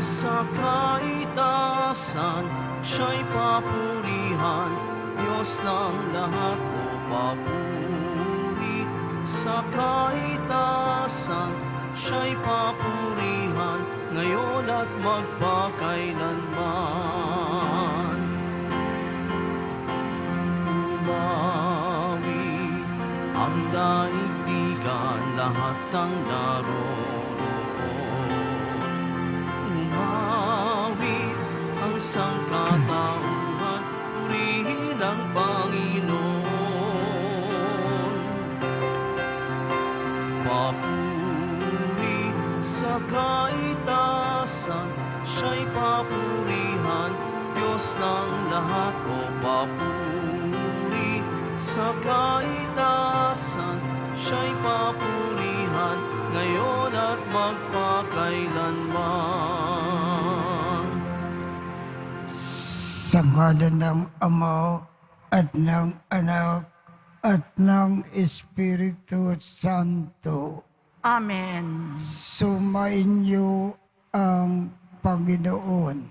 sa kaitaasan, siya'y papurihan, Diyos ng lahat o papuri. Sa kaitaasan, siya'y papurihan, ngayon at magpakailanman. Umawit ang daigdigan, lahat ng naroroon. Umawit ang sangkatauhan, purihin ang Panginoon. Papuri sa kaitaasan, siya'y papurihan, Diyos ng lahat o papuri. Sa kaitaasan, siya'y papurihan, ngayon at magpakailanman. Sa ngalan ng Ama at ng Anak at ng Espiritu Santo. Amen. Sumainyo ang Panginoon.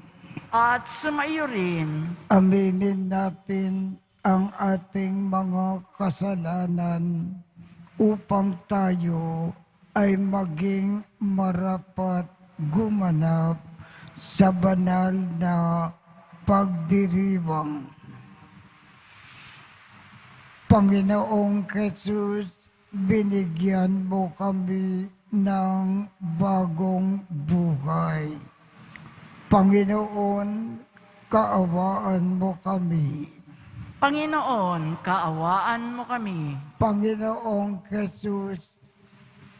At sumaiyo rin. Aminin natin ang ating mga kasalanan upang tayo ay maging marapat gumanap sa banal na pagdiriwang. Panginoong Jesus, binigyan mo kami ng bagong buhay. Panginoon, kaawaan mo kami. Panginoon, kaawaan mo kami. Panginoong Jesus,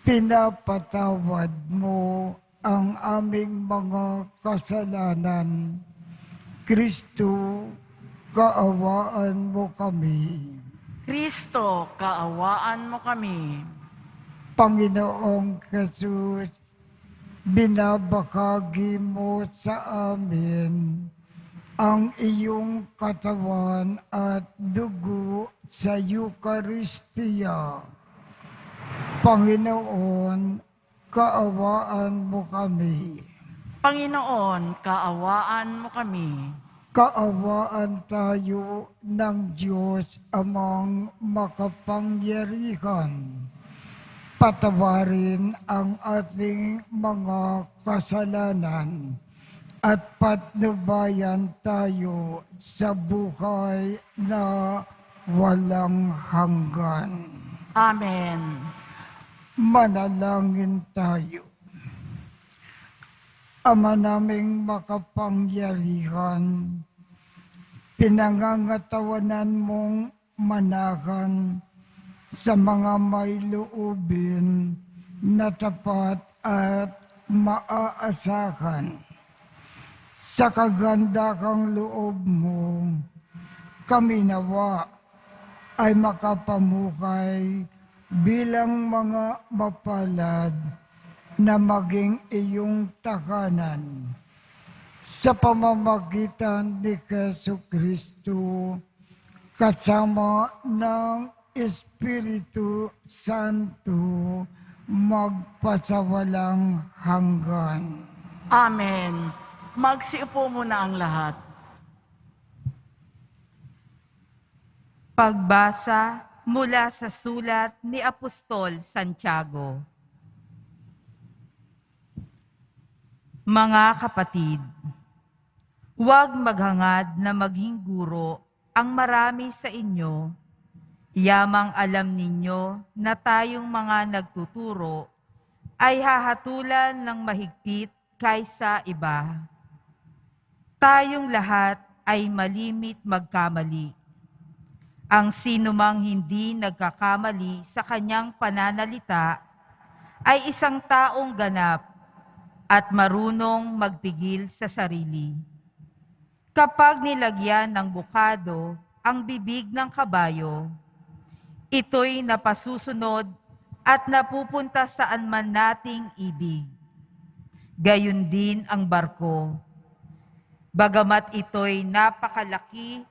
pinapatawad mo ang aming mga kasalanan. Kristo, kaawaan mo kami. Kristo, kaawaan mo kami. Panginoong Jesus, binabahagi mo sa amin ang iyong katawan at dugo sa Eucharistia. Panginoon, kaawaan mo kami. Panginoon, kaawaan mo kami. Kaawaan tayo ng Diyos amang makapangyarihan. Patawarin ang ating mga kasalanan at patnubayan tayo sa buhay na walang hanggan. Amen. Manalangin tayo. Ama naming makapangyarihan, pinangangatawanan mong manakan sa mga may loobin na tapat at maaasahan. Sa kagandakang loob mo, kami nawa ay makapamukay bilang mga mapalad na maging iyong takanan. Sa pamamagitan ni Jesucristo, kasama ng Espiritu Santo, magpasawalang hanggan. Amen. Magsiupo muna ang lahat. Pagbasa mula sa sulat ni Apostol Santiago. Mga kapatid, huwag maghangad na maging guro ang marami sa inyo. Yamang alam ninyo na tayong mga nagtuturo ay hahatulan ng mahigpit kaysa iba. Tayong lahat ay malimit magkamali. Ang sinumang hindi nagkakamali sa kanyang pananalita ay isang taong ganap at marunong magpigil sa sarili. Kapag nilagyan ng bukado ang bibig ng kabayo, ito'y napasusunod at napupunta saan man nating ibig. Gayon din ang barko. Bagamat ito'y napakalaki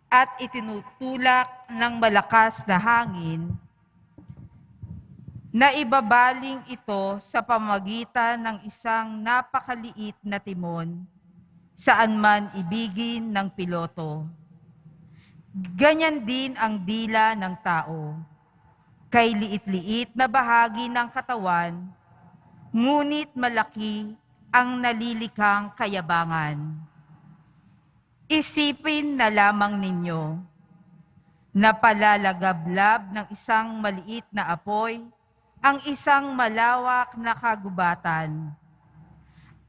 at itinutulak ng malakas na hangin, na ibabaling ito sa pamagitan ng isang napakaliit na timon, saan man ibigin ng piloto. Ganyan din ang dila ng tao, kay liit-liit na bahagi ng katawan, ngunit malaki ang nalilikhang kayabangan. Isipin na lamang ninyo na palalagablab ng isang maliit na apoy ang isang malawak na kagubatan.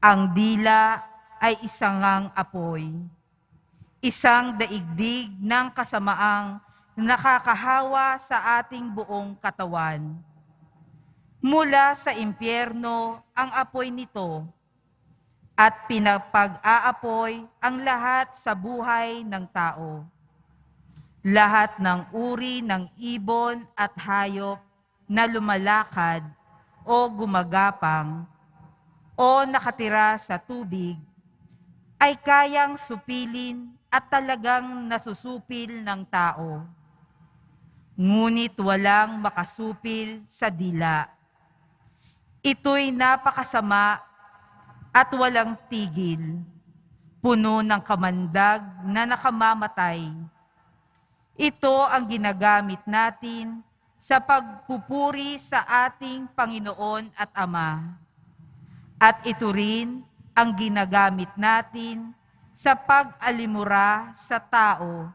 Ang dila ay isang apoy, isang daigdig ng kasamaang nakakahawa sa ating buong katawan. Mula sa impyerno ang apoy nito at pinapag-aapoy ang lahat sa buhay ng tao. Lahat ng uri ng ibon at hayop na lumalakad o gumagapang o nakatira sa tubig ay kayang supilin at talagang nasusupil ng tao. Ngunit walang makasupil sa dila. Ito'y napakasama at walang tigil, puno ng kamandag na nakamamatay. Ito ang ginagamit natin sa pagpupuri sa ating Panginoon at Ama. At ito rin ang ginagamit natin sa pag-alimura sa tao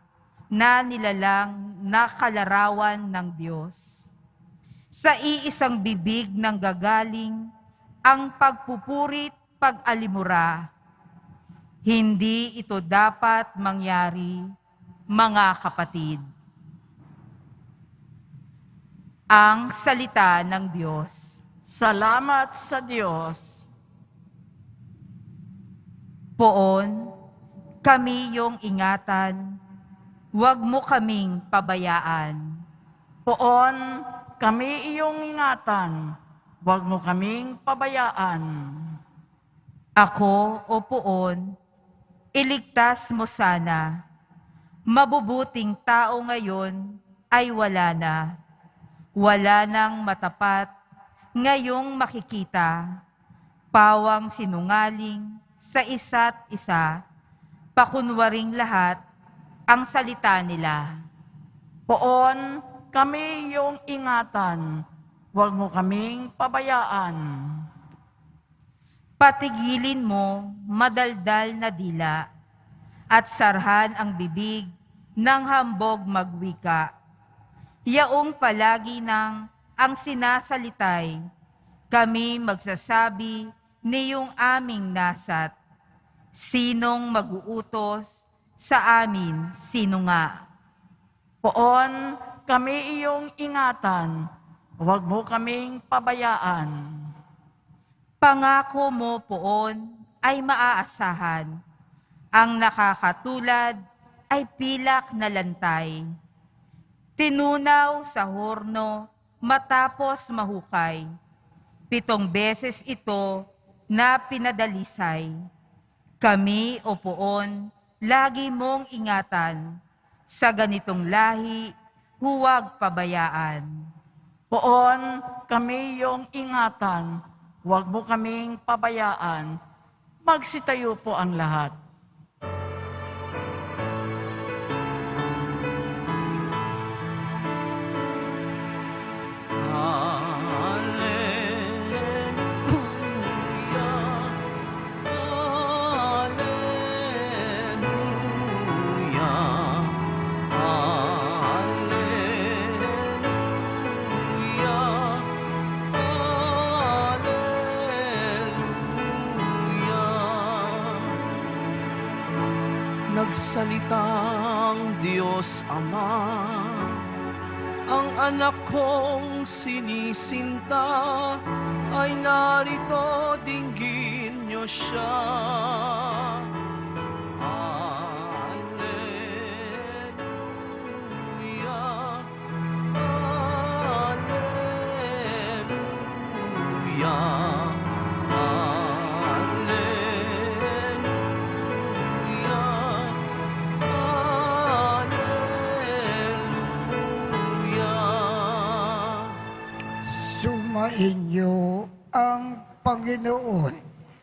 na nilalang na kalarawan ng Diyos. Sa iisang bibig ng gagaling ang pagpupurit pag-alimura. Hindi ito dapat mangyari, mga kapatid. Ang salita ng Diyos. Salamat sa Diyos. Poon, kami iyong ingatan, huwag mo kaming pabayaan. Poon, kami iyong ingatan, huwag mo kaming pabayaan. Ako, o Poon, iligtas mo sana. Mabubuting tao ngayon ay wala na. Wala nang matapat, ngayong makikita. Pawang sinungaling sa isa't isa, pakunwaring lahat ang salita nila. Poon, kami iyong ingatan, huwag mo kaming pabayaan. Patigilin mo madaldal na dila at sarhan ang bibig ng hambog magwika. Yaong palagi nang ang sinasalitay, kami magsasabi niyong aming nasat. Sinong mag-uutos sa amin, sino nga? Poon, kami iyong ingatan, huwag mo kaming pabayaan. Pangako mo, Poon, ay maaasahan. Ang nakakatulad ay pilak na lantay. Tinunaw sa horno matapos mahukay. 7 beses ito na pinadalisay. Kami, o Poon, lagi mong ingatan. Sa ganitong lahi, huwag pabayaan. Poon, kami iyong ingatan, huwag mo kaming pabayaan. Magsitayo po ang lahat. Nagsalitang Diyos Ama, ang anak kong sinisinta, ay narito, dinggin niyo siya. Alleluia, alleluia, Sum Sumainyo ang Panginoon.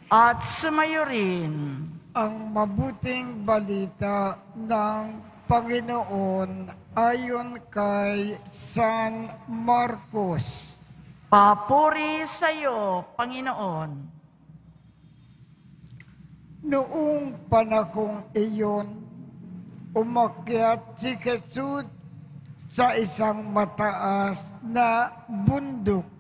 At sumayo rin Ang mabuting balita ng Panginoon ayon kay San Marcos. papuri sa iyo, Panginoon. Noong panahong iyon, umakyat si Jesus sa isang mataas na bundok.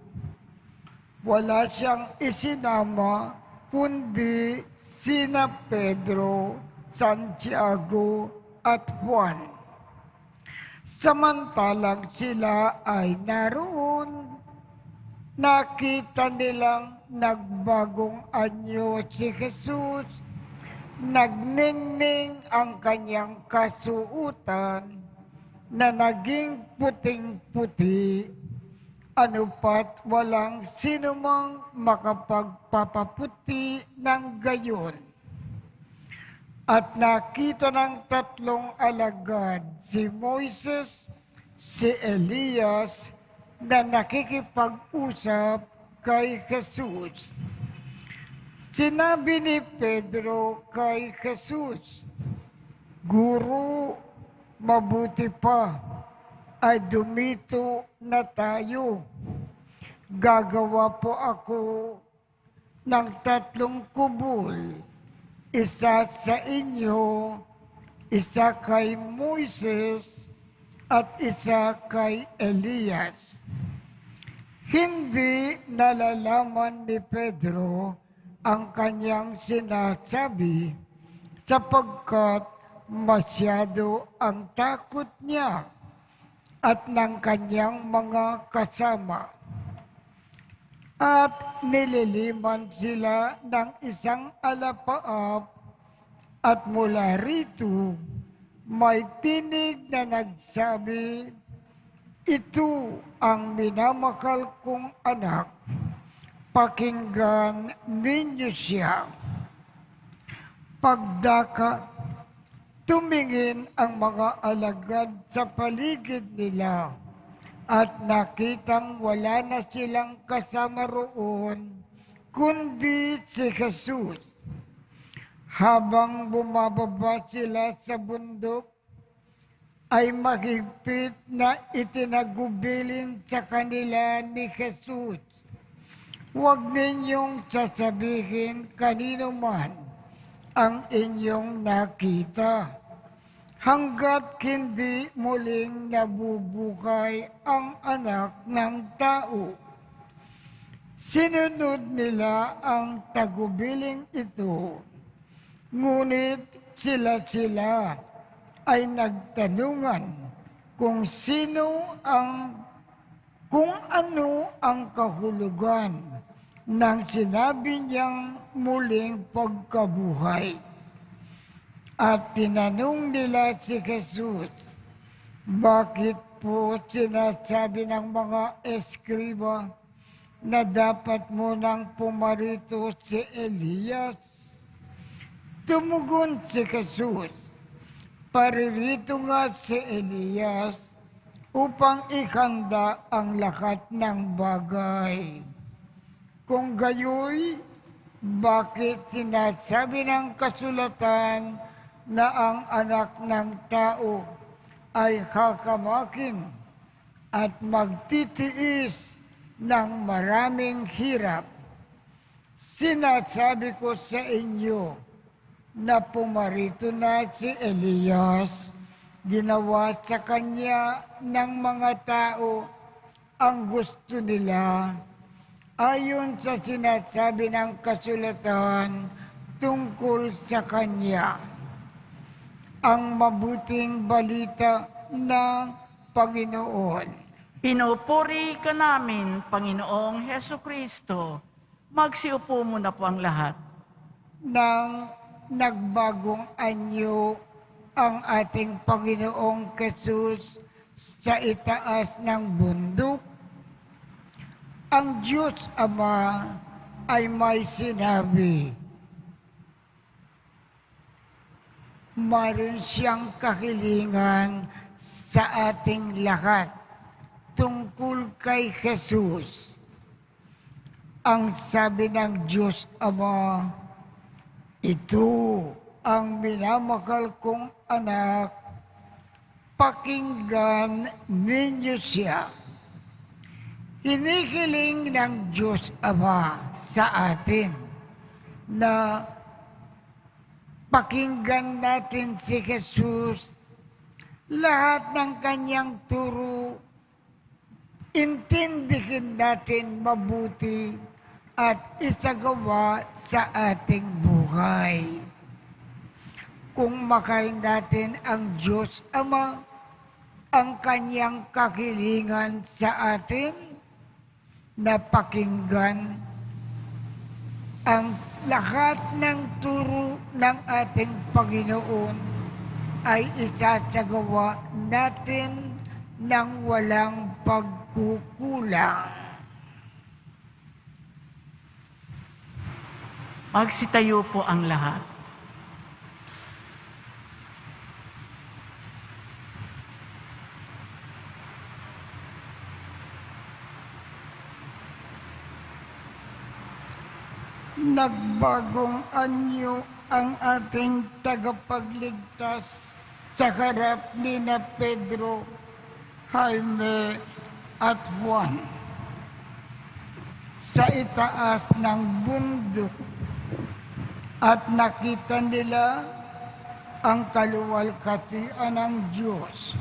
Wala siyang isinama kundi sina Pedro, Santiago at Juan. Samantalang sila ay naroon, nakita nilang nagbagong anyo si Jesus. Nagningning ang kanyang kasuutan na naging puting-puti, anupat walang sinumang makapagpapaputi ng gayon. At nakita ng tatlong alagad, si Moises, si Elias, na nakikipag-usap kay Jesus. Sinabi ni Pedro kay Jesus, "Guro, mabuti pa ay dumito na tayo. Gagawa po ako ng 3 kubol, isa sa inyo, isa kay Moises, at isa kay Elias." Hindi nalalaman ni Pedro ang kanyang sinasabi sapagkat masyado ang takot niya at ng kanyang mga kasama. At nililiman sila ng isang alapaap at mula rito may tinig na nagsabi, "Ito ang minamahal kong anak, pakinggan ninyo siya." Pagdaka, tumingin ang mga alagad sa paligid nila at nakitang wala na silang kasama roon kundi si Jesus. Habang bumababa sila sa bundok, ay mahigpit na itinagubilin sa kanila ni Jesus, "Huwag ninyong sasabihin kanino man ang inyong nakita, hanggat hindi muling nabubuhay ang anak ng tao." Sinunod nila ang tagubiling ito, ngunit sila ay nagtanungan kung ano ang kahulugan ng sinabi niyang muling pagkabuhay. At tinanong nila si Jesus, "Bakit po sinasabi ng mga eskriba na dapat munang pumarito si Elias?" Tumugon si Jesus, "Paririto nga si Elias upang ikanda ang lahat ng bagay. Kung gayoy, bakit sinasabi ng kasulatan na ang anak ng tao ay hakamakin at magtitiis ng maraming hirap? Sinasabi ko sa inyo na pumarito na si Elias, ginawa sa kanya ng mga tao ang gusto nila ayon sa sinasabi ng kasulatan tungkol sa kanya." Ang mabuting balita ng Panginoon. Pinupuri ka namin, Panginoong Hesukristo. Magsiupo muna po ang lahat. Nang nagbagong anyo ang ating Panginoong Jesus sa itaas ng bundok, ang Diyos Ama ay may sinabi. Mayroon siyang kahilingan sa ating lahat tungkol kay Jesus. ang sabi ng Diyos Ama, "Ito ang minamahal kong anak, pakinggan ninyo siya." Hinihiling ng Diyos Ama sa atin na pakinggan natin si Jesus, lahat ng kanyang turo, intindihin natin mabuti at isagawa sa ating buhay. Kung mahal natin ang Diyos Ama, ang kanyang kahilingan sa atin na pakinggan ang lahat ng turo ng ating Panginoon ay isasagawa natin ng walang pagkukulang. Magsitayo po ang lahat. Nagbagong anyo ang ating tagapagligtas sa harap ni na Pedro, Jaime at Juan. Sa itaas ng bundok at nakita nila ang kaluwalhatian ng Diyos.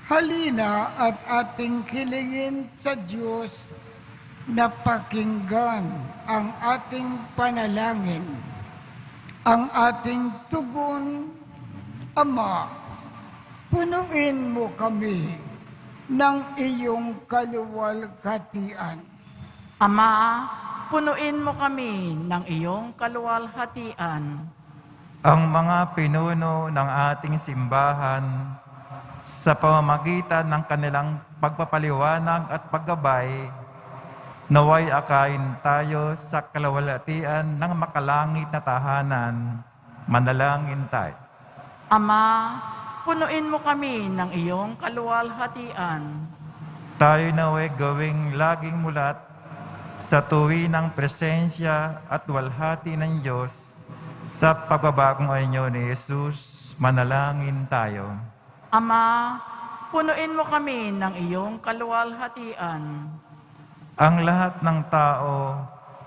Halina at ating hilingin sa Diyos na pakinggan ang ating panalangin, ang ating tugon. Ama, punuin mo kami ng iyong kaluwalhatian. Ama, punuin mo kami ng iyong kaluwalhatian. Ang mga pinuno ng ating simbahan sa pamamagitan ng kanilang pagpapaliwanag at paggabay, naway akayin tayo sa kaluwalhatian ng makalangit na tahanan. Manalangin tayo. Ama, punuin mo kami ng iyong kaluwalhatian. Tayo naway gawing laging mulat sa tuwinang presensya at walhati ng Diyos sa pagbabagong anyo ni Jesus. Manalangin tayo. Ama, punuin mo kami ng iyong kaluwalhatian. Ang lahat ng tao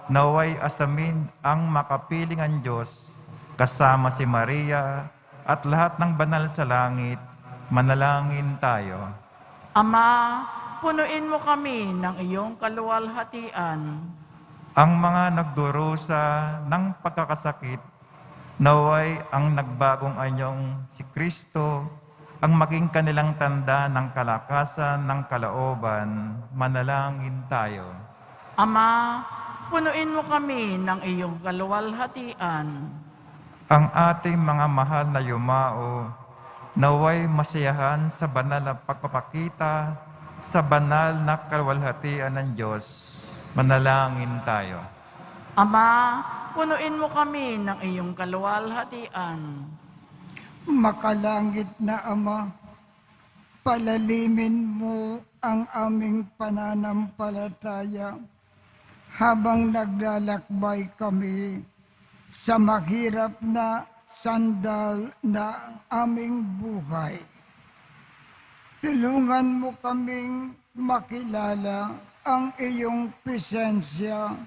naway asamin ang makapiling ang Diyos kasama si Maria at lahat ng banal sa langit. Manalangin tayo. Ama, punuin mo kami ng iyong kaluwalhatian. Ang mga nagdurusa ng pagkakasakit, naway ang nagbagong anyong si Kristo ang maging kanilang tanda ng kalakasan ng kalooban. Manalangin tayo. Ama, punuin mo kami ng iyong kaluwalhatian. Ang ating mga mahal na yumao, naway masiyahan sa banal na pagpapakita sa banal na kaluwalhatian ng Diyos. Manalangin tayo. Ama, punuin mo kami ng iyong kaluwalhatian. Makalangit na Ama, palalimin mo ang aming pananampalataya habang naglalakbay kami sa mahirap na sandal na aming buhay. Tulungan mo kaming makilala ang iyong presensya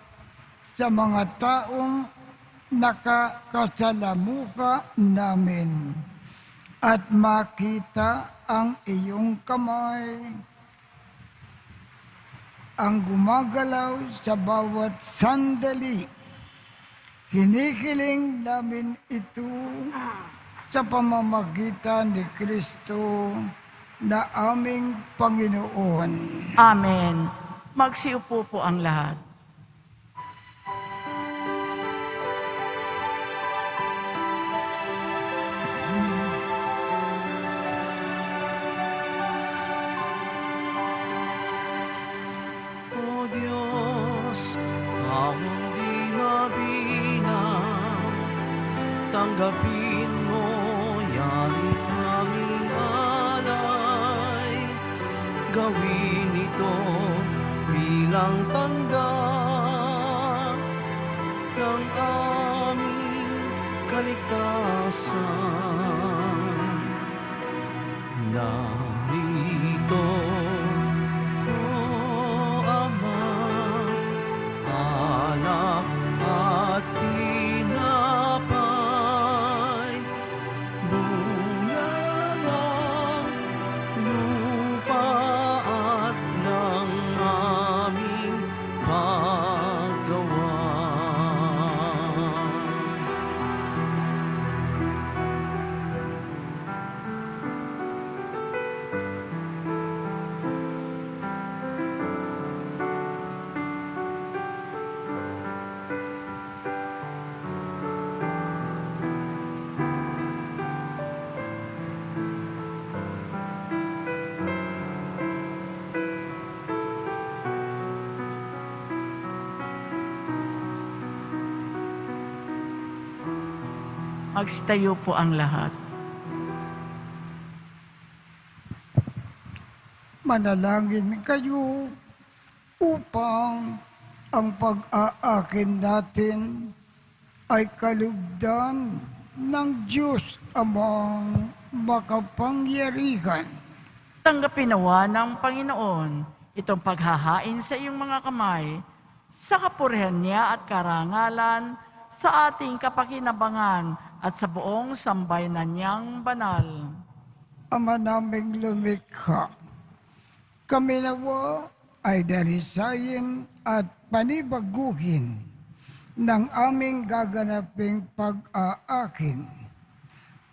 sa mga taong nakakasalamuha namin at makita ang iyong kamay ang gumagalaw sa bawat sandali. Hinihiling namin ito sa pamamagitan ni Kristo na aming Panginoon. Amen. Magsiupo po ang lahat. O Diyos, among di mabilang, tanggapin mo yari aming alay. Gawin ito bilang tanda ng aming kaligtasan. Narito, O Ama, alak at tinapay, bunga ng lupa at ng aming paggawa. Magsitayo po ang lahat. Manalangin kayo upang ang pag-aakin natin ay kalugdan ng Diyos amang makapangyarihan. Tanggapin nawa ng Panginoon itong paghahain sa iyong mga kamay, sa kapurihan niya at karangalan, sa ating kapakinabangan at sa buong sambayanan niyang banal. Ama naming lumikha, kami nawa ay darisayin at panibaguhin ng aming gaganaping pag-aakin.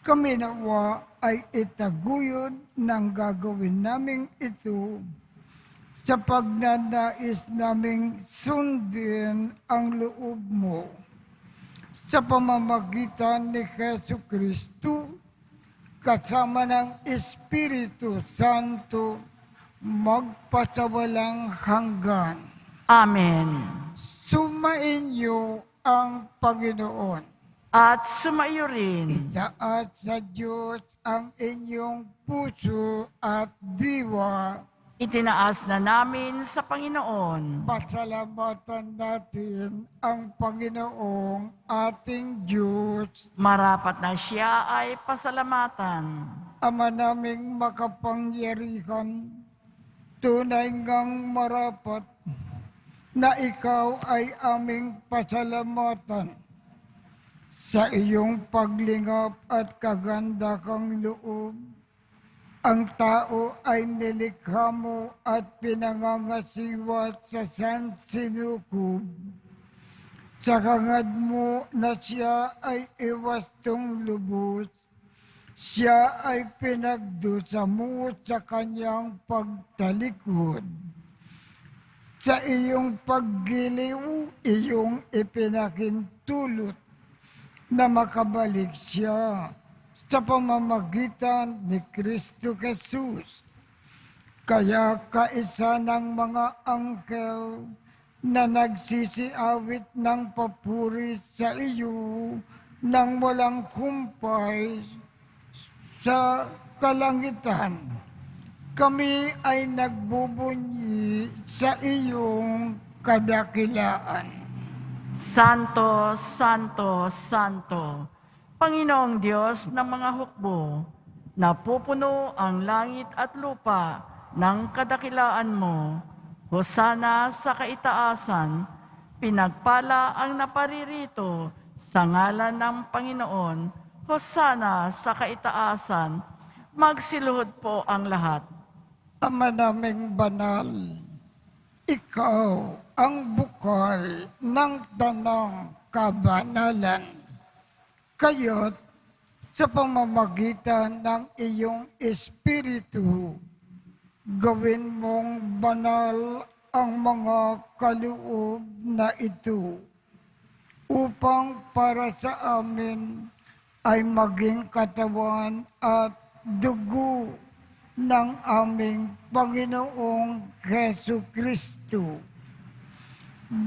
Kami nawa ay itaguyod ng gagawin naming ito sa pagnanais naming sundin ang loob mo. Sa pamamagitan ni Jesucristo, kasama ng Espiritu Santo, magpasawalang hanggan. Amen. Sumainyo ang Panginoon. At sumaiyo rin. Itaat sa Diyos ang inyong puso at diwa. Itinaas na namin sa Panginoon. Pasalamatan natin ang Panginoong ating Diyos. Marapat na siya ay pasalamatan. Ama naming makapangyarihan, tunay ngang marapat na ikaw ay aming pasalamatan sa iyong paglingap at kaganda kang loob. Ang tao ay nilikha mo at pinangangasiwa sa sansinukob. Sa hangad mo na siya ay iwastong lubos, siya ay pinagdusa mo sa kanyang pagtalikod. Sa iyong paggiliw, iyong ipinakintulot na makabalik siya sa pamamagitan ni Kristo Jesus. Kaya kaisa ng mga anghel na nagsisiawit ng papuri sa iyo nang walang kumpay sa kalangitan, kami ay nagbubunyi sa iyong kadakilaan. Santo, Santo, Santo, Panginoong Diyos ng mga hukbo, napupuno ang langit at lupa ng kadakilaan mo. Hosana sa kaitaasan, pinagpala ang naparirito sa ngalan ng Panginoon. Hosana sa kaitaasan, magsiluhod po ang lahat. Ama naming banal, ikaw ang bukal ng tanang kabanalan. Kaya't sa pamamagitan ng iyong Espiritu, gawin mong banal ang mga kaloob na ito upang para sa amin ay maging katawan at dugo ng aming Panginoong Jesucristo.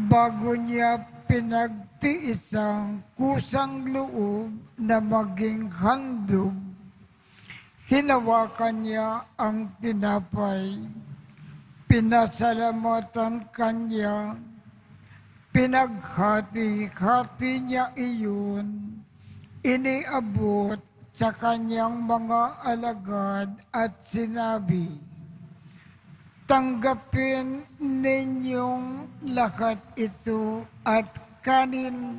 Bago niya pinagtiisang kusang loob na maging handog, hinawakan niya ang tinapay, pinasalamatan kanya, Pinaghati-hati niya iyon, iniabot sa kanyang mga alagad at sinabi, "Tanggapin ninyong lahat ito at kanin.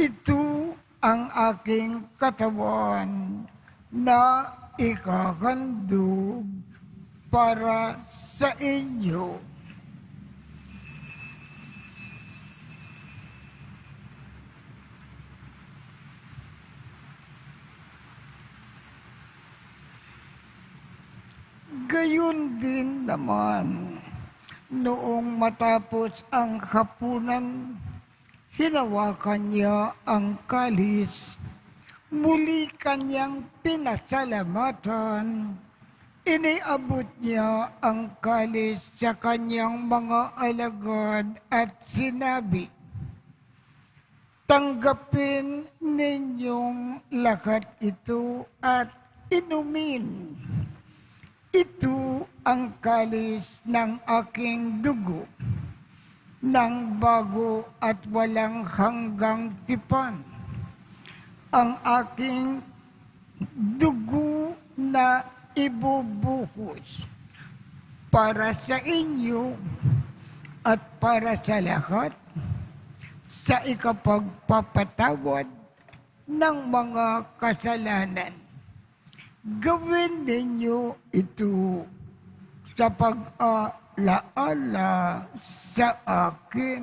Ito ang aking katawan na ikahandog para sa inyo." Gayon din naman, noong matapos ang hapunan, hinawakan niya ang kalis, muli kanyang pinasalamatan, iniabot niya ang kalis sa kanyang mga alagad at sinabi, "Tanggapin ninyong lahat ito at inumin. Ito ang kalis ng aking dugo, ng bago at walang hanggang tipan. Ang aking dugo na ibubuhos para sa inyo at para sa lahat sa ikapagpapatawad ng mga kasalanan. Gawin ninyo ito sa pag-alaala sa akin."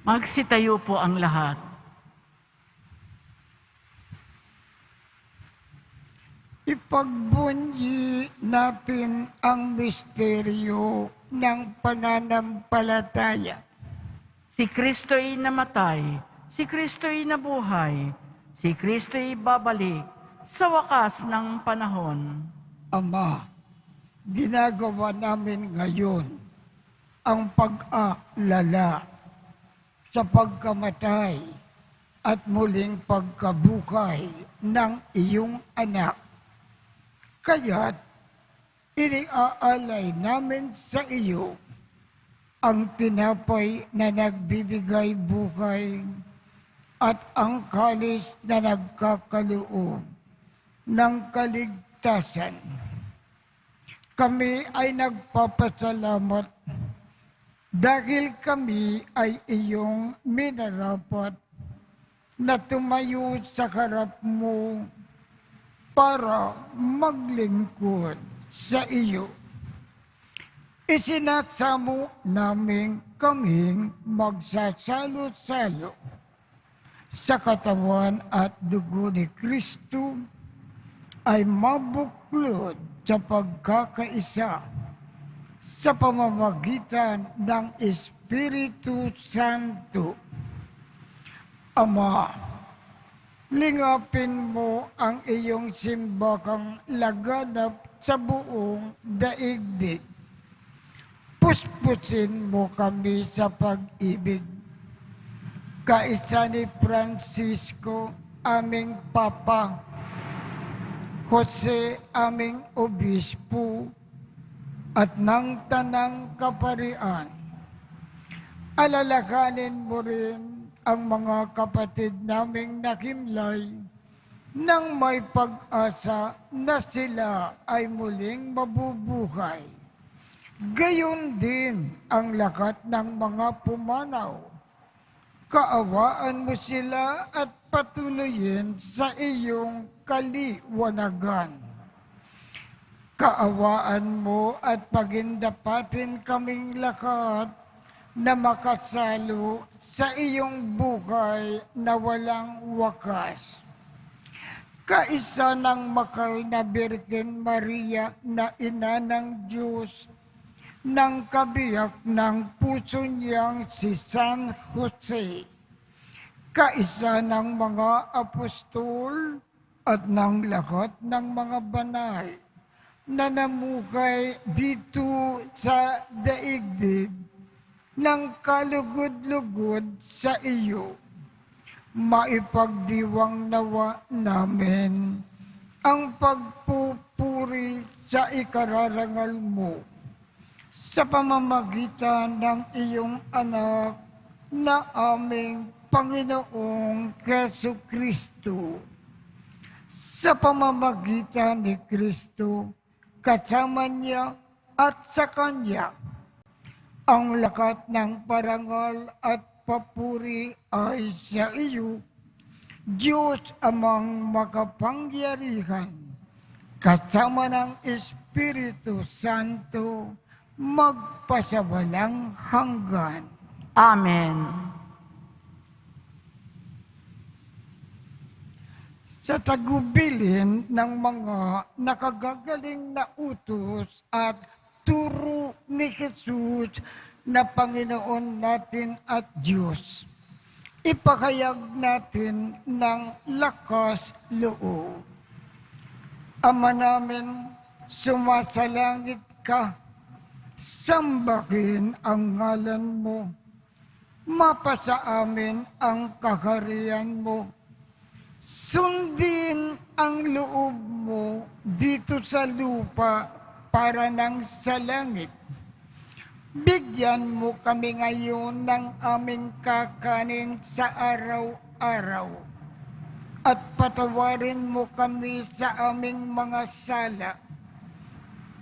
Magsitayo po ang lahat. Ipagbunyi natin ang misteryo ng pananampalataya. Si Kristo'y namatay, si Kristo'y nabuhay, si Kristo'y babalik sa wakas ng panahon. Ama, ginagawa namin ngayon ang pag-alala sa pagkamatay at muling pagkabuhay ng iyong anak. Kaya't iniaalay namin sa iyo ang tinapay na nagbibigay buhay at ang kalis na nagkakaloob ng kaligtasan. Kami ay nagpapasalamat dahil kami ay iyong minarapat na tumayo sa harap mo para maglingkod sa iyo. Isinasamo namin kaming magsasalo-salo sa katawan at dugo ni Kristo ay mabuklod sa pagkakaisa sa pamamagitan ng Espiritu Santo. Ama, lingapin mo ang iyong simbakang laganap sa buong daigdig. Puspusin mo kami sa pag-ibig. Kaisa ni Francisco, aming Papa, Jose, aming Obispo, at ng Tanang Kaparian. Alalakanin mo rin ang mga kapatid naming nakimlay nang may pag-asa na sila ay muling mabubuhay. Gayon din ang lahat ng mga pumanaw. Kaawaan mo sila at patuloyin sa iyong kaliwanagan. Kaawaan mo at pagindapatin kaming lahat na makasalo sa iyong buhay na walang wakas. Kaisa ng makal na Birhen Maria na ina ng Diyos, ng kabiyak ng puso niyang si San Jose, kaisa ng mga apostol at ng lahat ng mga banal na namuhay dito sa daigdig ng kalugod-lugod sa iyo, maipagdiwang nawa namin ang pagpupuri sa ikararangal mo sa pamamagitan ng iyong anak na aming Panginoong Keso Kristo. Sa pamamagitan ni Kristo, kasama niya at sa Kanya, ang lakat ng parangal at papuri ay sa iyo, Diyos amang makapangyarihan, kasama ng Espiritu Santo, magpasawalang hanggan. Amen. Sa tagubilin ng mga nakagagaling na utos at turo ni Jesus na Panginoon natin at Diyos, ipakayag natin ng lakas loob. Ama namin, sumasalangit ka, sambahin ang ngalan mo, mapasa amin ang kaharian mo, sundin ang loob mo dito sa lupa para nang sa langit. Bigyan mo kami ngayon ng aming kakanin sa araw-araw. At patawarin mo kami sa aming mga sala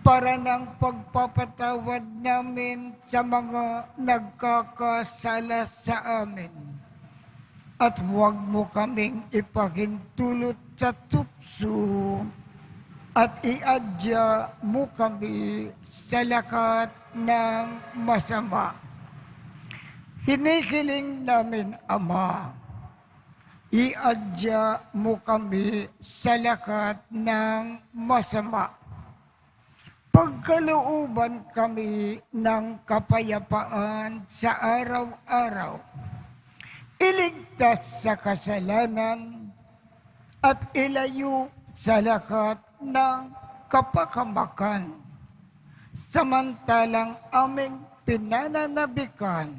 para ng pagpapatawad namin sa mga nagkakasala sa amin. At huwag mo kaming ipahintulot sa tukso at iadya mo kami sa lakat ng masama. Hinihiling namin, Ama, iadya mo kami sa lakat ng masama. Pagkalooban kami ng kapayapaan sa araw-araw. Iligtas sa kasalanan at ilayo sa lakat ng kapakamakan. Samantalang aming pinananabikan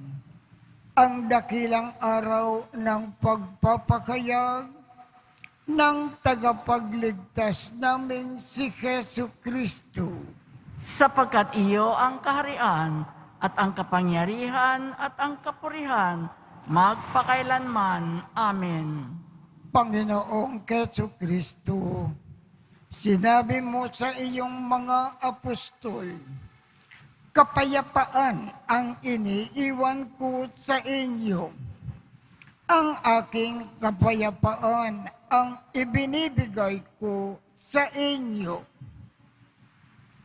ang dakilang araw ng pagpapakayag ng tagapagligtas namin si Jesu Kristo. Sapagkat iyo ang kaharian at ang kapangyarihan at ang kapurihan magpakailanman. Amen. Panginoong Jesu Kristo, sinabi mo sa iyong mga apostol, kapayapaan ang iniiwan ko sa inyo. Ang aking kapayapaan ang ibinibigay ko sa inyo.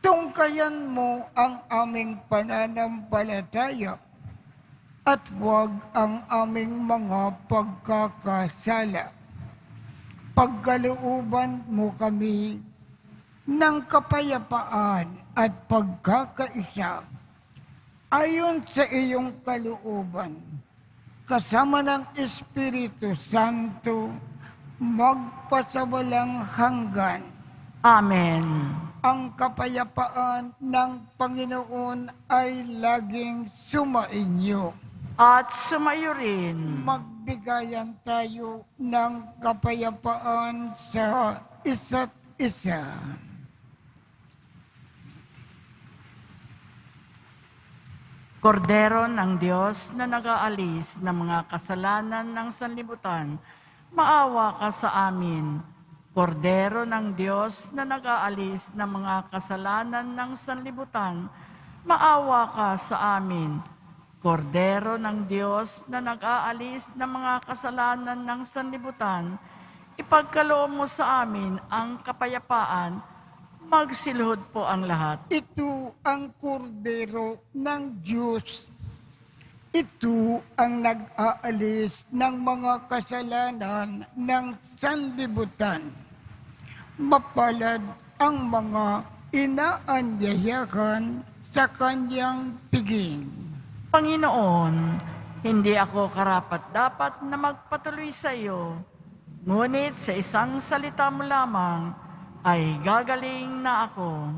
Tungkayan mo ang aming pananampalataya at huwag ang aming mga pagkakasala. Pagkalooban mo kami ng kapayapaan at pagkakaisa ayon sa iyong kalooban, kasama ng Espiritu Santo, magpasawalang hanggan. Amen. Ang kapayapaan ng Panginoon ay laging sumainyo. At sumayo rin. Magbigayan tayo ng kapayapaan sa isa't isa. Kordero ng Diyos na nag-aalis ng mga kasalanan ng sanlibutan, maawa ka sa amin. Kordero ng Diyos na nag-aalis ng mga kasalanan ng sanlibutan, maawa ka sa amin. Kordero ng Diyos na nag-aalis ng mga kasalanan ng sanlibutan, ipagkaloob mo sa amin ang kapayapaan. Magsilhod po ang lahat. Ito ang kordero ng Diyos. Ito ang nag-aalis ng mga kasalanan ng sanlibutan. Mapalad ang mga inaanyayahan sa kanyang piging. Panginoon, hindi ako karapat-dapat na magpatuloy sa iyo, ngunit sa isang salita mo lamang ay gagaling na ako.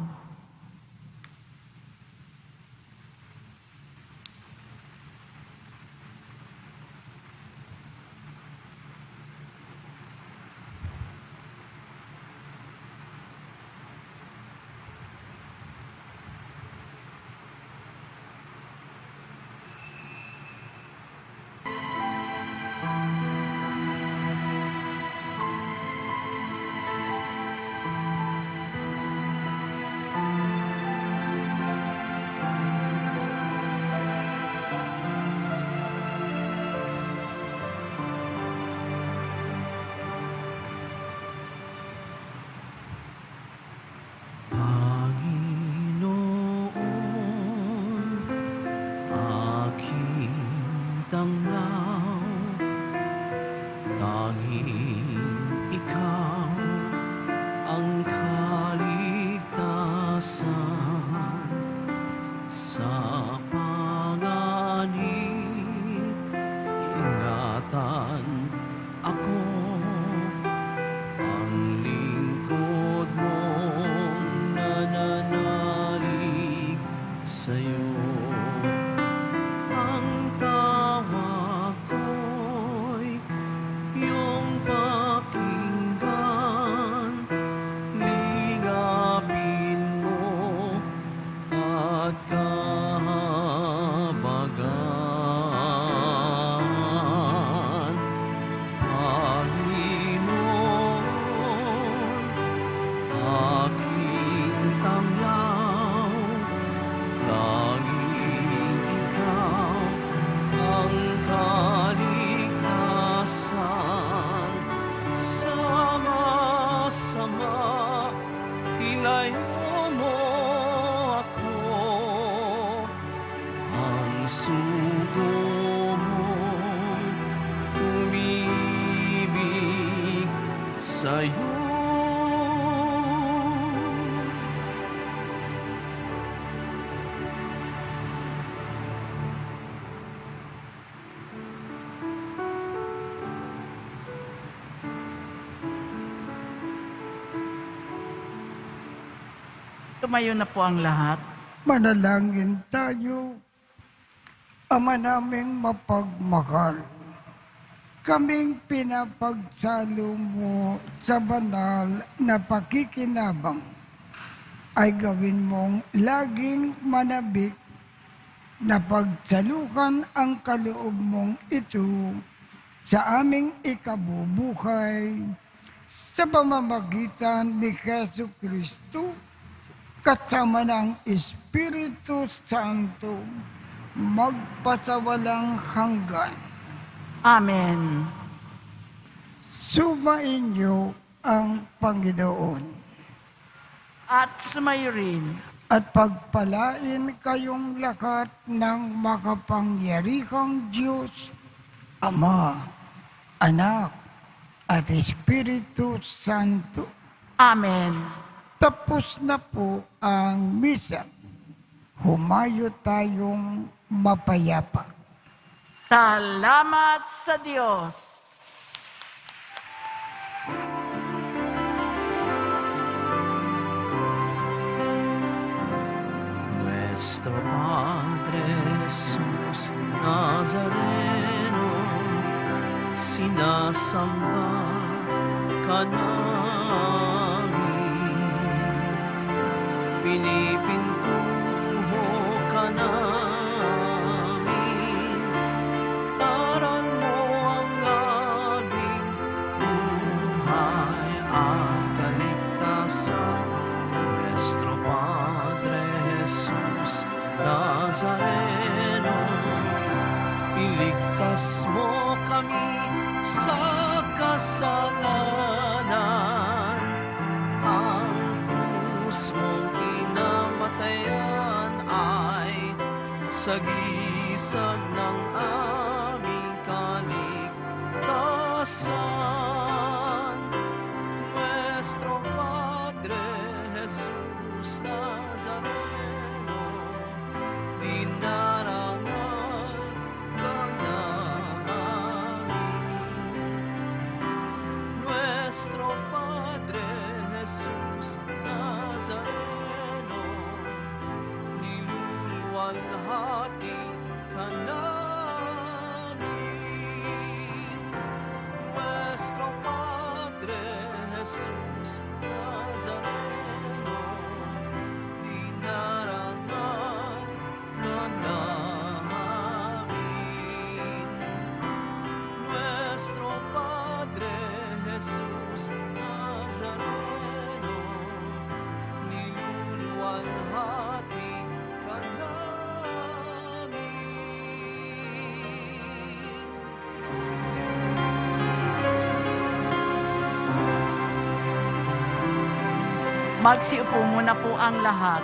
sa panganib, ingatan ako, ang lingkod mong nananalig sa'yo. Ang tawag ko'y iyong pakinggan, lingapin mo at kahabagan. Panginoon, aking tanglaw, laging ikaw ang kaligtasan. Sama-sama, ilayo mo ako, ang sugo mong umibig sa'yo. Tumayo na po ang lahat. Manalangin tayo. Ama naming mapagmahal, kaming pinapagsalo mo sa banal na pakikinabang ay gawin mong laging manabik na pagsalukan ang kaloob mong ito sa aming ikabubuhay sa pamamagitan ni Jesu Kristo kasama ng Espiritu Santo magpasawalang hanggan. Amen. Sumainyo ang Panginoon At sumayo rin. at pagpalain kayong lahat ng makapangyarihang Diyos, Ama, Anak, at Espiritu Santo. Amen. Tapos na po ang misa. Humayo tayong mapayapa. Salamat sa Diyos. Nuestro Padre Jesús Nazareno, sinasamba ka namin, pinipintuho ka namin, aral mo ang aming buhay at kaligtasan. Nuestro Padre Jesus Nazareno, iligtas mo kami sa kasalanan. Ang krus mong kinamatayan ay sagisag ng aming kaligtasan. Nuestro Padre Jesus Nazareno, dinarangal ka namin. Nuestro Padre Jesus Nazareno, niluluwalhati ka namin. Nuestro Padre Jesus Nazareno, dinarangal ka namin. Nuestro Padre Jesus Nazareno, niluluwalhati ka namin. Magsiupo muna po ang lahat.